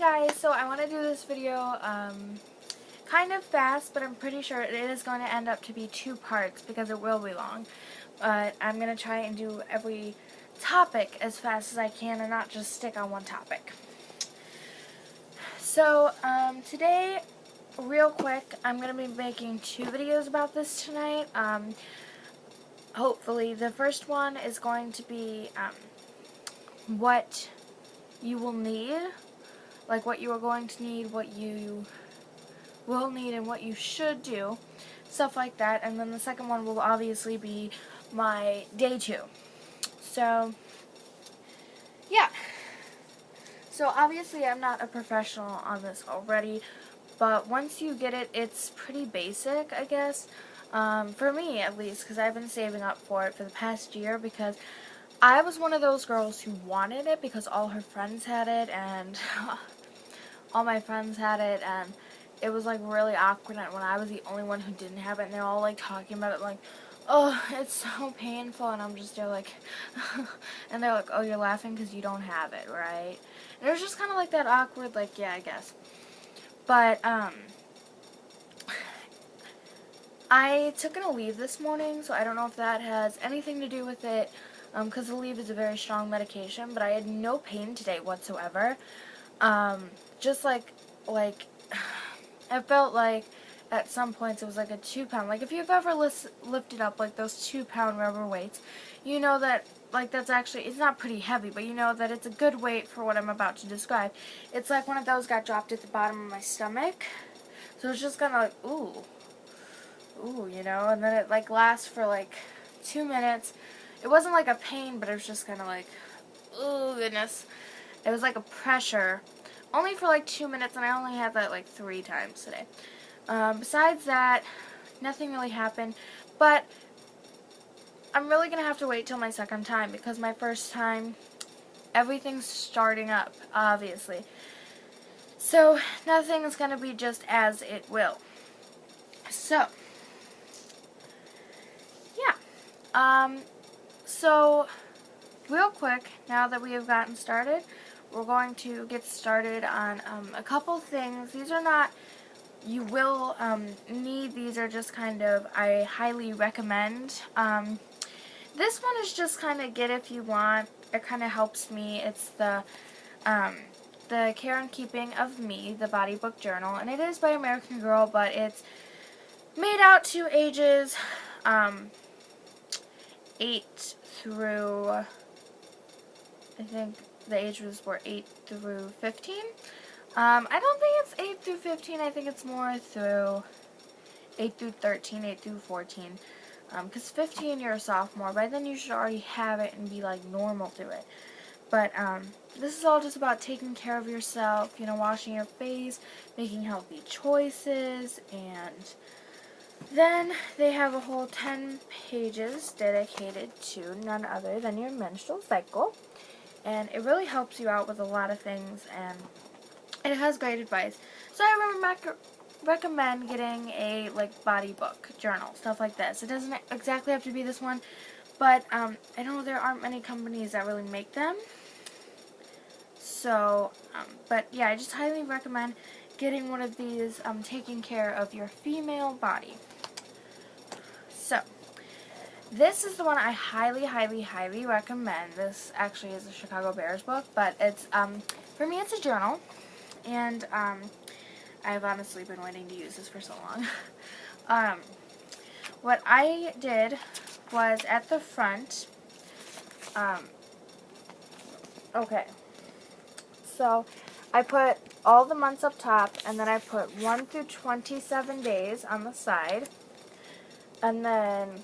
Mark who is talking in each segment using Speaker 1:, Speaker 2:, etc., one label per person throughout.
Speaker 1: guys, so I want to do this video kind of fast, but I'm pretty sure it is going to end up to be 2 parts because it will be long. But I'm going to try and do every topic as fast as I can and not just stick on one topic. So today, real quick, I'm going to be making 2 videos about this tonight. Hopefully the first one is going to be what you will need, like what you are going to need, what you will need, and what you should do, stuff like that. And then the second one will obviously be my day 2. So yeah, so obviously I'm not a professional on this already, but once you get it, it's pretty basic, I guess, for me at least, because I've been saving up for it for the past year, because I was one of those girls who wanted it because all her friends had it, and all my friends had it, and it was like really awkward when I was the only one who didn't have it, and they're all like talking about it like, oh, it's so painful, and I'm just there like, and they're like, oh, you're laughing because you don't have it, right? And it was just kind of like that awkward, like, yeah, I guess. But, I took an Aleve this morning, so I don't know if that has anything to do with it, because Aleve is a very strong medication, but I had no pain today whatsoever. Just like, I felt like at some points it was like a 2-pound, like if you've ever lifted up like those 2-pound rubber weights, you know that, like, that's actually, it's not pretty heavy, but you know that it's a good weight for what I'm about to describe. It's like one of those got dropped at the bottom of my stomach, so it's just kind of like, ooh, you know, and then it like lasts for like 2 minutes. It wasn't like a pain, but it was just kind of like, oh goodness. It was like a pressure, only for like 2 minutes, and I only had that like 3 times today. Besides that, nothing really happened, but I'm really going to have to wait till my second time, because my first time, everything's starting up, obviously. So, nothing is going to be just as it will. So, yeah. So, real quick, now that we have gotten started, we're going to get started on a couple things. These are not, you will need, these are just kind of, I highly recommend. This one is just kind of get if you want. It kind of helps me. It's the Care and Keeping of Me, the Body Book Journal, and it is by American Girl, but it's made out to ages 8 through, I think the age was for 8 through 15. I don't think it's 8 through 15. I think it's more through 8 through 13, 8 through 14. Because 15, you're a sophomore. By then, you should already have it and be, like, normal to it. But, this is all just about taking care of yourself, you know, washing your face, making healthy choices, and then they have a whole 10 pages dedicated to none other than your menstrual cycle. And it really helps you out with a lot of things, and it has great advice. So I recommend getting a, like, body book, journal, stuff like this. It doesn't exactly have to be this one, but I know there aren't many companies that really make them. So, but yeah, I just highly recommend getting one of these, taking care of your female body. So, this is the one I highly, highly, highly recommend. This actually is a Chicago Bears book, but it's, for me it's a journal, and, I've honestly been waiting to use this for so long. What I did was at the front, okay, so I put all the months up top, and then I put 1 through 27 days on the side, and then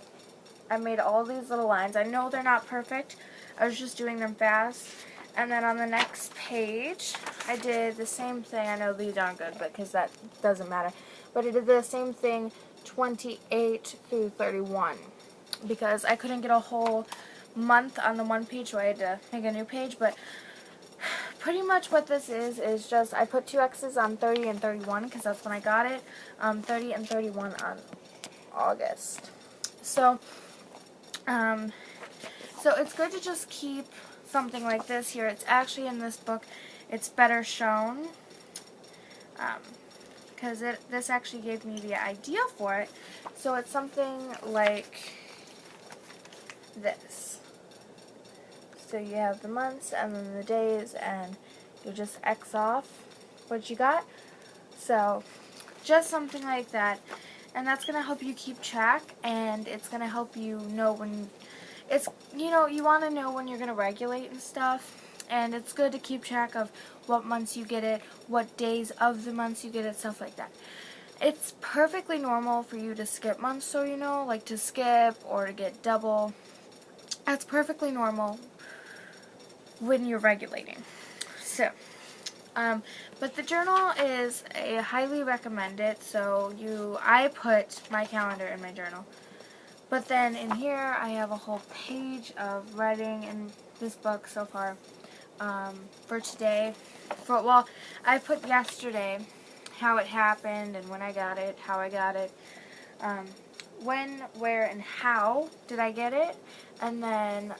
Speaker 1: I made all these little lines. I know they're not perfect. I was just doing them fast. And then on the next page, I did the same thing. I know these aren't good, because that doesn't matter. But I did the same thing 28 through 31. Because I couldn't get a whole month on the one page, so I had to make a new page. But pretty much what this is just I put 2 X's on 30 and 31, because that's when I got it. 30 and 31 on August. So it's good to just keep something like this here. It's actually in this book, it's better shown because this actually gave me the idea for it. So it's something like this. So you have the months and then the days, and you just X off what you got. So just something like that, and that's going to help you keep track, and it's going to help you know when it's, you know, you want to know when you're going to regulate and stuff, and it's good to keep track of what months you get it, what days of the months you get it, stuff like that. It's perfectly normal for you to skip months, so you know, like to skip or to get double. That's perfectly normal when you're regulating. So, but the journal is a highly recommended, so I put my calendar in my journal. But then in here I have a whole page of writing in this book so far for today. Well, I put yesterday how it happened and when I got it, how I got it, when, where, and how did I get it, and then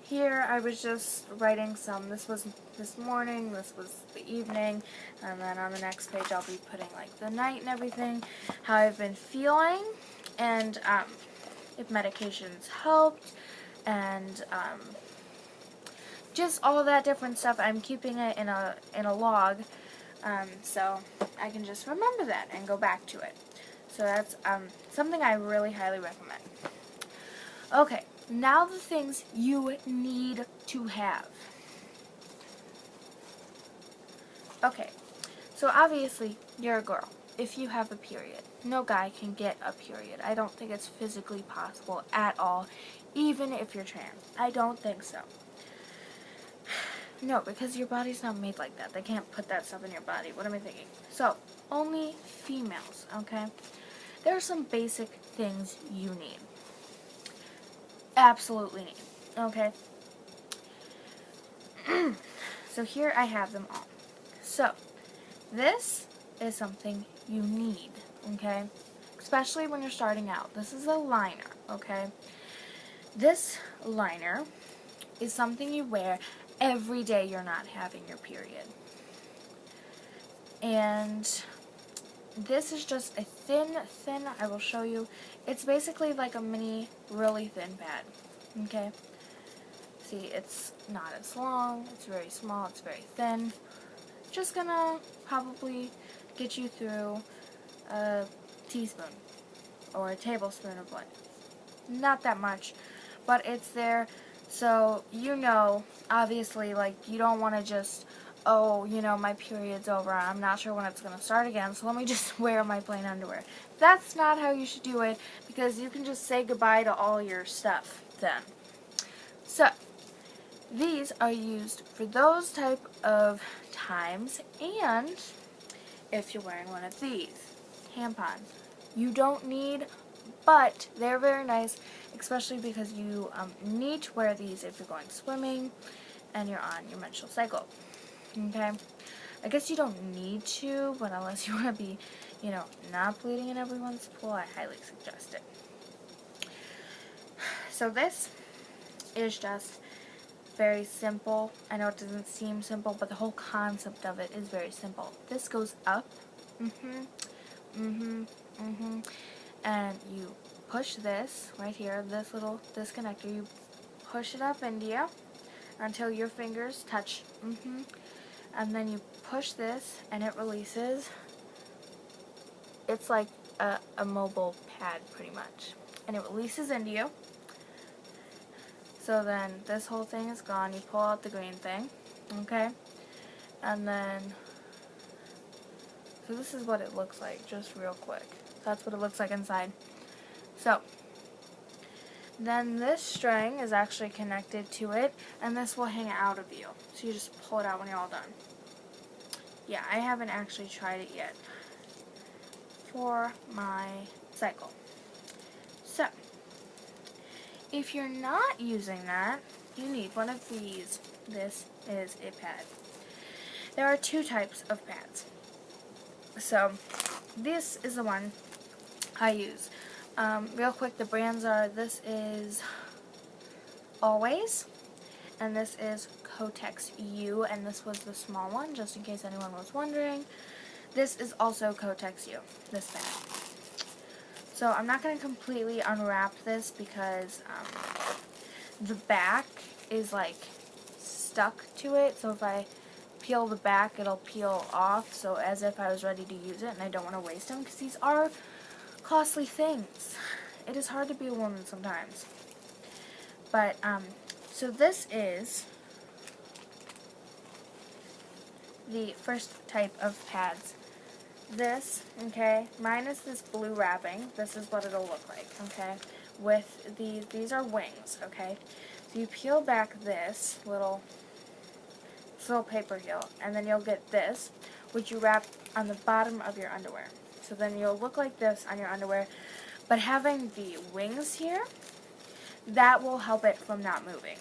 Speaker 1: here I was just writing some. This was this morning, this was the evening, and then on the next page I'll be putting like the night and everything, how I've been feeling, and if medications helped, and just all of that different stuff. I'm keeping it in a log, so I can just remember that and go back to it. So that's something I really highly recommend. Okay, now the things you need to have. Okay, so obviously you're a girl. If you have a period, no guy can get a period. I don't think it's physically possible at all, even if you're trans. I don't think so. No, because your body's not made like that. They can't put that stuff in your body. What am I thinking? So, only females, okay? There are some basic things you need. Absolutely need, okay? So here I have them all. So, this is something you need, okay? Especially when you're starting out. This is a liner, okay? This liner is something you wear every day you're not having your period. And this is just a thin, I will show you. It's basically like a mini, really thin pad, okay? See, it's not as long, it's very small, it's very thin. Just gonna probably get you through a teaspoon or a tablespoon of blood. Not that much, but it's there. So, you know, obviously, like, you don't want to just, oh, you know, my period's over, I'm not sure when it's going to start again, so let me just wear my plain underwear. That's not how you should do it, because you can just say goodbye to all your stuff then. So, these are used for those type of times, and if you're wearing one of these, tampon. You don't need, but they're very nice, especially because you need to wear these if you're going swimming and you're on your menstrual cycle, okay? I guess you don't need to, but unless you want to be, you know, not bleeding in everyone's pool, I highly suggest it. So this is just very simple. I know it doesn't seem simple, but the whole concept of it is very simple. This goes up, and you push this right here, this connector, you push it up into you until your fingers touch, and then you push this and it releases. It's like a mobile pad pretty much, and it releases into you. So then this whole thing is gone. You pull out the green thing, okay, and then so this is what it looks like, just real quick. That's what it looks like inside. So then this string is actually connected to it, and this will hang out of you. So you just pull it out when you're all done. Yeah, I haven't actually tried it yet for my cycle. So, if you're not using that, you need one of these. This is a pad. There are two types of pads. So, this is the one I use. Real quick, the brands are, this is Always, and this is Kotex U, and this was the small one, just in case anyone was wondering. This is also Kotex U, this bag. So I'm not going to completely unwrap this because the back is like stuck to it, so if I peel the back it'll peel off, so as if I was ready to use it, and I don't want to waste them because these are costly things. It is hard to be a woman sometimes. But so this is the first type of pads. This, okay, minus this blue wrapping, this is what it'll look like, okay, with these are wings, okay. So you peel back this little paper heel, and then you'll get this, which you wrap on the bottom of your underwear. So then you'll look like this on your underwear, but having the wings here, that will help it from not moving.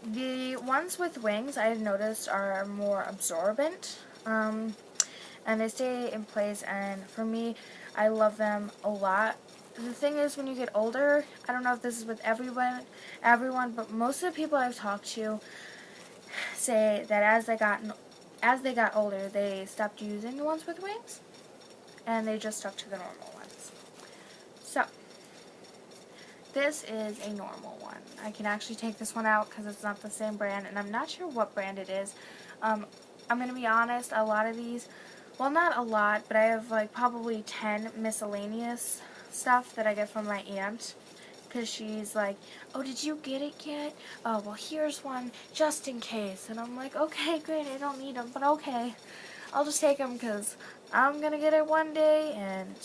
Speaker 1: The ones with wings, I have noticed, are more absorbent, and they stay in place, and for me, I love them a lot. The thing is, when you get older, I don't know if this is with everyone, but most of the people I've talked to say that as they got older, they stopped using the ones with wings, and they just stuck to the normal ones. So, this is a normal one. I can actually take this one out because it's not the same brand, and I'm not sure what brand it is. I'm going to be honest, a lot of these, well, not a lot, but I have like probably 10 miscellaneous stuff that I get from my aunt, because she's like, oh, did you get it yet? Oh, well, here's one just in case. And I'm like, okay, great, I don't need them, but okay, I'll just take them because I'm going to get it one day, and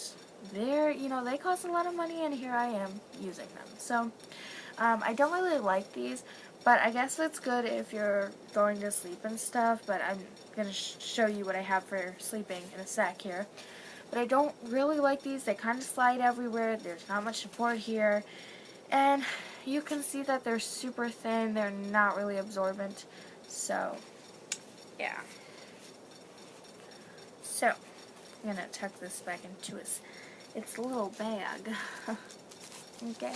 Speaker 1: they cost a lot of money, and here I am using them. So, I don't really like these, but I guess it's good if you're going to sleep and stuff, but I'm going to show you what I have for sleeping in a sec here. But I don't really like these. They kind of slide everywhere. There's not much support here. And you can see that they're super thin. They're not really absorbent. So, yeah. So, I'm going to tuck this back into its little bag. Okay.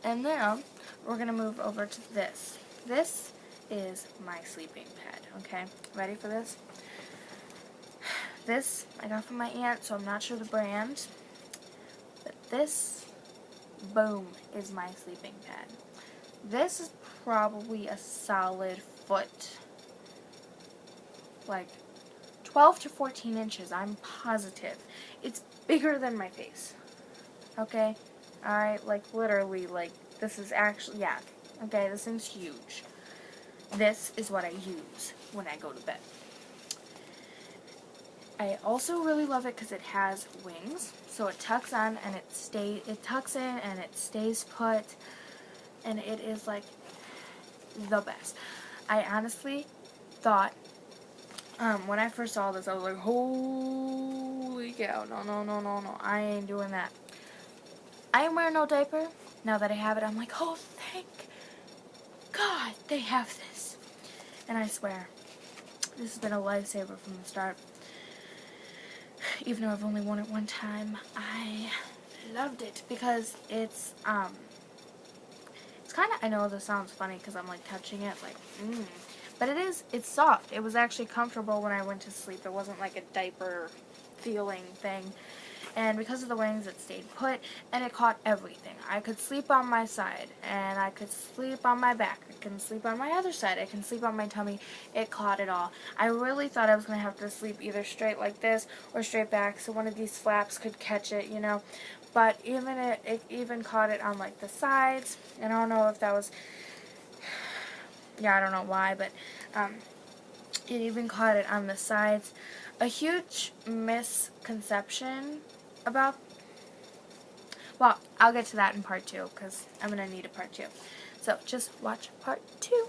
Speaker 1: And now, we're going to move over to this. This is my sleeping pad, okay? Ready for this? This I got from my aunt, so I'm not sure the brand. But this, boom, is my sleeping pad. This is probably a solid foot, like 12 to 14 inches, I'm positive. It's bigger than my face, okay? Alright, like literally, like this is actually, yeah, okay, this thing's huge. This is what I use when I go to bed. I also really love it because it has wings, so it tucks on and it tucks in and it stays put, and it is like the best. I honestly thought, when I first saw this, I was like, holy cow, no, I ain't doing that. I am wearing no diaper. Now that I have it, I'm like, oh, thank God they have this. And I swear, this has been a lifesaver from the start. Even though I've only worn it one time, I loved it because it's kind of, I know this sounds funny because I'm like touching it, like, but it's soft. It was actually comfortable when I went to sleep. It wasn't like a diaper feeling thing. And because of the wings, it stayed put, and it caught everything. I could sleep on my side, and I could sleep on my back. I can sleep on my other side. I can sleep on my tummy. It caught it all. I really thought I was going to have to sleep either straight like this or straight back, so one of these flaps could catch it, you know. But it even caught it on, like, the sides. And I don't know if that was, yeah, I don't know why, but it even caught it on the sides. A huge misconception about, well, I'll get to that in part 2 because I'm going to need a part 2. So just watch part 2.